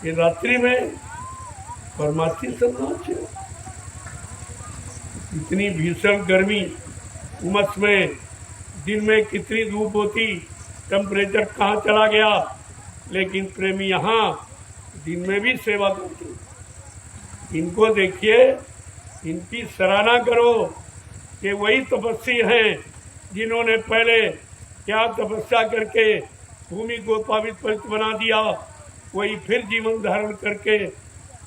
ये रात्रि में परमार्थी संन्यास है। इतनी भीषण गर्मी उमस में, दिन में कितनी धूप होती, टेम्परेचर कहाँ चला गया, लेकिन प्रेमी यहाँ दिन में भी सेवा करते। इनको देखिए, इनकी सराहना करो कि वही तपस्वी हैं जिन्होंने पहले क्या तपस्या करके भूमि को पवित्र बना दिया, वही फिर जीवन धारण करके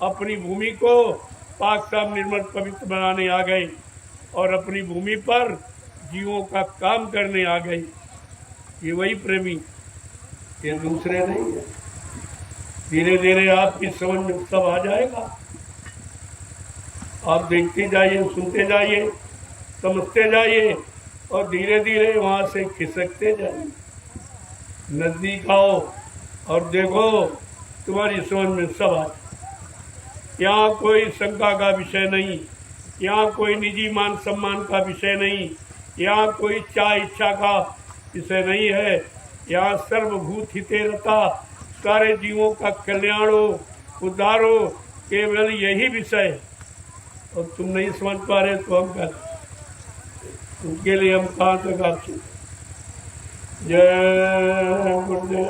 अपनी भूमि को पाक साफ निर्मल पवित्र बनाने आ गए और अपनी भूमि पर जीवों का काम करने आ गए। ये वही प्रेमी, ये दूसरे नहीं है। धीरे धीरे आपकी समझ में सब आ जाएगा। आप देखते जाइए, सुनते जाइए, समझते जाइए और धीरे धीरे वहां से खिसकते जाइए। नजदीक आओ और देखो, तुम्हारी समझ में सब आ जाए। यहाँ कोई शंका का विषय नहीं, यहाँ कोई निजी मान सम्मान का विषय नहीं, यहाँ कोई चाह इच्छा का विषय नहीं है। यहाँ सर्वभूत हितेरता, सारे जीवों का कल्याण हो, उद्धार हो, केवल यही विषय है। और तुम नहीं समझ पा रहे तो हम क्या, उनके लिए हम कहाँ तक आपसे। जय गुरुदेव।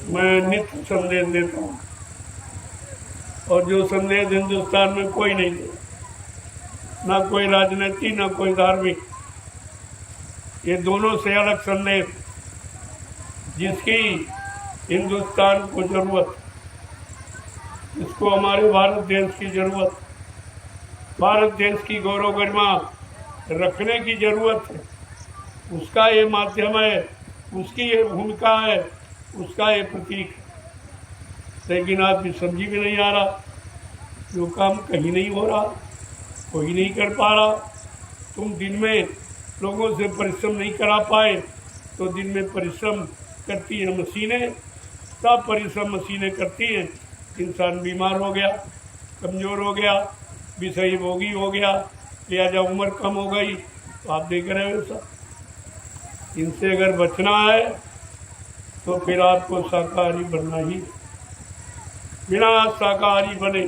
मैं नित्य संदेश देता हूँ और जो संदेश हिंदुस्तान में कोई नहीं दे, ना कोई राजनीति ना कोई धार्मिक। ये दोनों से अलग संदेश जिसकी हिंदुस्तान को जरूरत, इसको हमारे भारत देश की जरूरत, भारत देश की गौरव गरिमा रखने की जरूरत है, उसका ये माध्यम है, उसकी ये भूमिका है, उसका ये प्रतीक है। लेकिन आज भी समझी भी नहीं आ रहा, जो काम कहीं नहीं हो रहा, कोई नहीं कर पा रहा। तुम दिन में लोगों से परिश्रम नहीं करा पाए तो दिन में परिश्रम करती है मशीनें, सब परिश्रम मशीनें करती हैं। इंसान बीमार हो गया, कमज़ोर हो गया, विषयी भोगी हो गया, लिहाजा उम्र कम हो गई। तो आप देख रहे हो सब। इनसे अगर बचना है तो फिर आपको शाकाहारी बनना ही। बिना शाकाहारी बने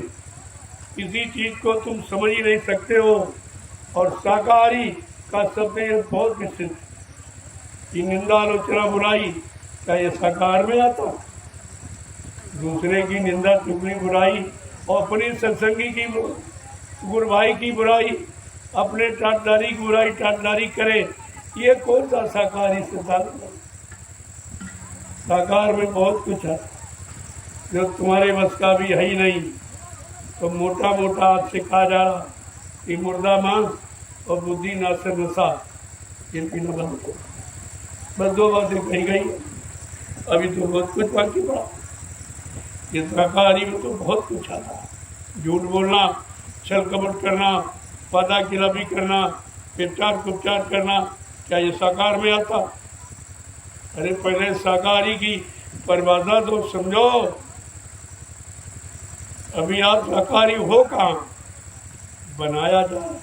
किसी चीज़ को तुम समझ ही नहीं सकते हो। और शाकाहारी का शब्द ये बहुत विशिष्ट कि निंदा आलोचना बुराई, क्या ये शाकाहार में आता? दूसरे की निंदा चुगली बुराई और अपनी सत्संगी की गुरु भाई की बुराई, अपने टाटदारी की बुराई टाटदारी करे, ये कौन सा शाकाहारी सिद्धांत है? शाकाहार में बहुत कुछ है जो तुम्हारे बस का भी है ही नहीं। तो मोटा मोटा आपसे कहा जा रहा कि मुर्दा मांस और बुद्धि नासर नशा, ये पीना बंद करो। बस दो बातें कही गई, अभी तो बहुत कुछ बाकी पड़ा। ये शाकाहारी में तो बहुत कुछ आता है। झूठ बोलना, छल कपट करना, वादा खिलाफी करना, प्रचार कुपचार करना, क्या ये शाकाहार में आता? अरे पहले शाकाहारी की परिभाषा तो समझो। अभी आप शाकाहारी हो कहाँ? बनाया जाए,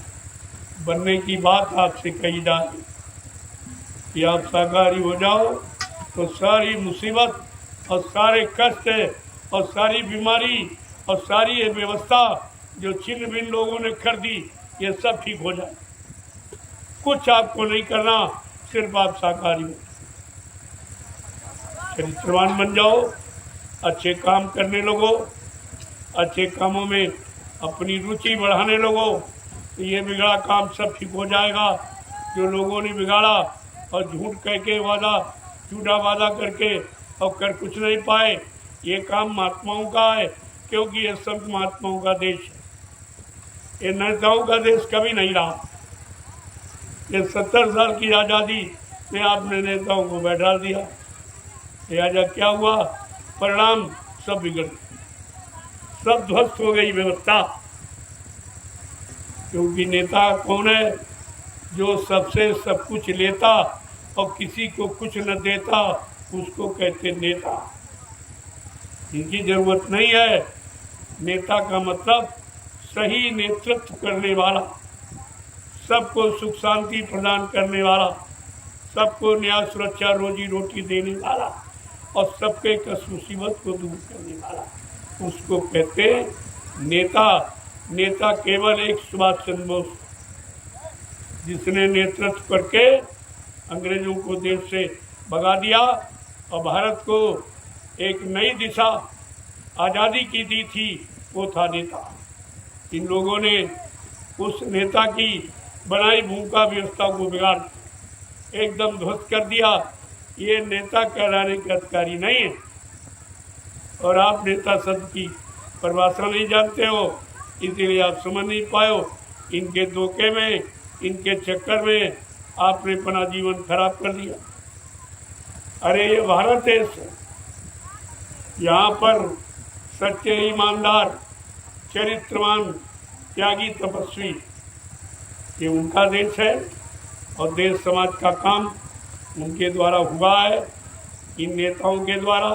बनने की बात आपसे कही जाए कि आप शाकाहारी हो जाओ तो सारी मुसीबत और सारे कष्ट और सारी बीमारी और सारी ये व्यवस्था जो छिन्न भिन्न लोगों ने कर दी, ये सब ठीक हो जाए। कुछ आपको नहीं करना, सिर्फ आप शाकाहारी हो, चरित्रवान बन जाओ, अच्छे काम करने लगो, अच्छे कामों में अपनी रुचि बढ़ाने लगो, तो ये बिगड़ा काम सब ठीक हो जाएगा। जो लोगों ने बिगाड़ा और झूठ कह के वादा, झूठा वादा करके और कर कुछ नहीं पाए, ये काम महात्माओं का है, क्योंकि ये सब महात्माओं का देश है। ये नेताओं का देश कभी नहीं रहा। ये 70 साल की आज़ादी में आपने नेताओं को बैठा दिया, लिहाजा क्या हुआ? परिणाम सब बिगड़ गए, सब ध्वस्त हो गई व्यवस्था। क्योंकि नेता कौन है? जो सबसे सब कुछ लेता और किसी को कुछ न देता, उसको कहते नेता। इनकी जरूरत नहीं है। नेता का मतलब सही नेतृत्व करने वाला, सबको सुख शांति प्रदान करने वाला, सबको न्याय सुरक्षा रोजी रोटी देने वाला, और सबके कष्ट मुसीबत को दूर करने वाला, उसको कहते नेता। नेता केवल एक सुभाष चंद्र बोस, जिसने नेतृत्व करके अंग्रेजों को देश से भगा दिया और भारत को एक नई दिशा आज़ादी की दी थी, वो था नेता। इन लोगों ने उस नेता की बनाई भूमिका व्यवस्था को बिगाड़ एकदम ध्वस्त कर दिया। ये नेता कहलाने के अधिकारी नहीं है। और आप नेता शब्द की परिभाषा नहीं जानते हो, इसीलिए आप समझ नहीं पाए हो। इनके धोखे में, इनके चक्कर में आपने अपना जीवन खराब कर दिया। अरे ये भारत देश है, यहाँ पर सच्चे ईमानदार चरित्रवान त्यागी तपस्वी, ये उनका देश है और देश समाज का काम उनके द्वारा हुआ है। इन नेताओं के द्वारा,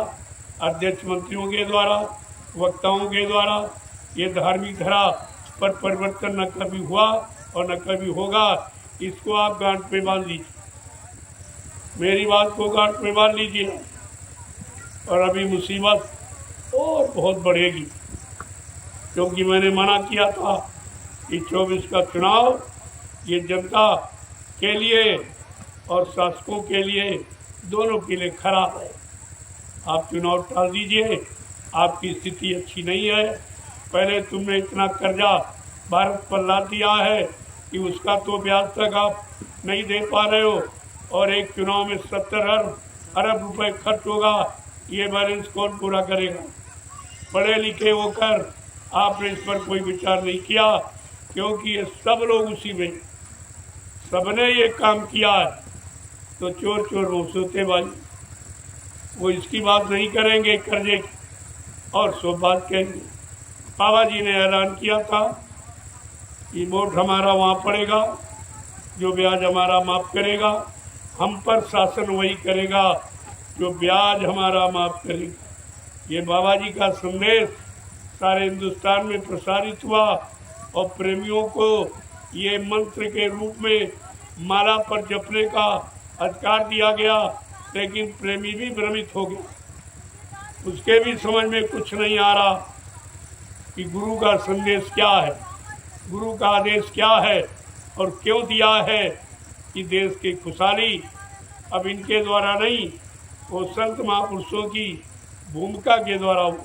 अध्यक्ष मंत्रियों के द्वारा, वक्ताओं के द्वारा ये धार्मिक धारा पर परिवर्तन न कभी हुआ और न कभी होगा। इसको आप गांठ में बांध लीजिए, मेरी बात को गांठ में बांध लीजिए। और अभी मुसीबत और बहुत बढ़ेगी, क्योंकि मैंने मना किया था कि 24 का चुनाव ये जनता के लिए और शासकों के लिए, दोनों के लिए खराब है। आप चुनाव टाल दीजिए, आपकी स्थिति अच्छी नहीं है। पहले तुमने इतना कर्जा भारत पर ला दिया है कि उसका तो ब्याज तक आप नहीं दे पा रहे हो, और एक चुनाव में 70 अरब रुपए खर्च होगा, ये बैलेंस कौन पूरा करेगा? पढ़े लिखे होकर आपने इस पर कोई विचार नहीं किया, क्योंकि ये सब लोग उसी में, सबने ये काम किया है। तो चोर चोर वो सौतेबाजी, वो इसकी बात नहीं करेंगे कर्जे की, और सब बात कहेंगे। बाबा जी ने ऐलान किया था कि वोट हमारा वहाँ पड़ेगा, जो ब्याज हमारा माफ़ करेगा, हम पर शासन वही करेगा जो ब्याज हमारा माफ़ करेगा। ये बाबा जी का संदेश सारे हिंदुस्तान में प्रसारित हुआ और प्रेमियों को ये मंत्र के रूप में माला पर जपने का अधिकार दिया गया। लेकिन प्रेमी भी भ्रमित हो गया, उसके भी समझ में कुछ नहीं आ रहा कि गुरु का संदेश क्या है, गुरु का आदेश क्या है और क्यों दिया है कि देश की खुशहाली अब इनके द्वारा नहीं, वो संत महापुरुषों की भूमिका के द्वारा हो।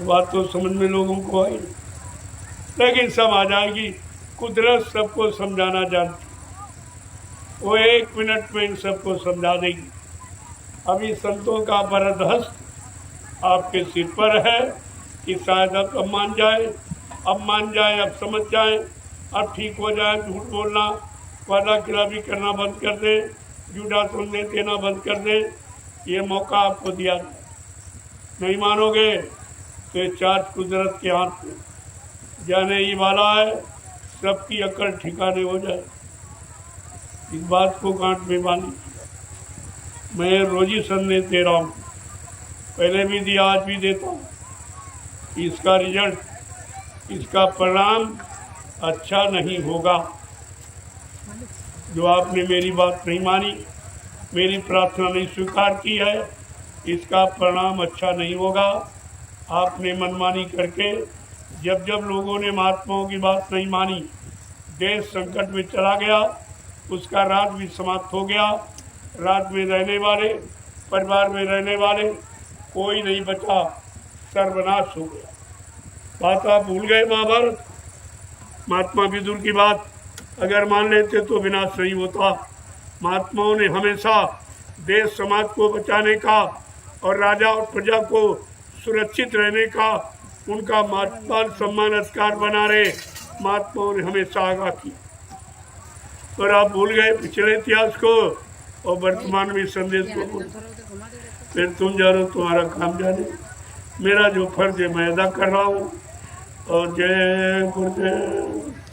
बात तो समझ में लोगों को आई, लेकिन सब आ जाएगी। कुदरत सबको समझाना जानती, वो 1 मिनट में इन सबको समझा देगी। अभी संतों का वरद हस्त आपके सिर पर है कि शायद अब मान जाए, अब समझ जाए, अब ठीक हो जाए। झूठ बोलना, वादा खिलाफी करना बंद कर दे, झूठा संदेश देना बंद कर दे। ये मौका आपको दिया, नहीं मानोगे तो ये चार्ज कुदरत के हाथ में जाने ही वाला है, सबकी अकल ठिकाने हो जाए। इस बात को गांठ में बांधी। मैं रोजी संदेश दे रहा हूँ, पहले भी दिया, आज भी देता हूँ। इसका रिजल्ट, इसका परिणाम अच्छा नहीं होगा। जो आपने मेरी बात नहीं मानी, मेरी प्रार्थना नहीं स्वीकार की है, इसका परिणाम अच्छा नहीं होगा। आपने मनमानी करके जब जब लोगों ने महात्माओं की बात नहीं मानी, देश संकट में चला गया, उसका राज भी समाप्त हो गया। राज में रहने वाले, परिवार में रहने वाले कोई नहीं बचा, सर्वनाश हो गया। बात आप भूल गए महाभारत, महात्मा विदुर की बात अगर मान लेते तो विनाश नहीं होता। महात्माओं ने हमेशा देश समाज को बचाने का और राजा और प्रजा को सुरक्षित रहने का उनका मान सम्मान अधिकार बना रहे, महात्माओं ने हमेशा आगाह की। और आप भूल गए पिछले इतिहास को और वर्तमान में संदेश को। फिर तुम जानो, तुम्हारा काम जाने। मेरा जो फर्ज है मैं अदा कर रहा हूँ। और जय गुरुदेव।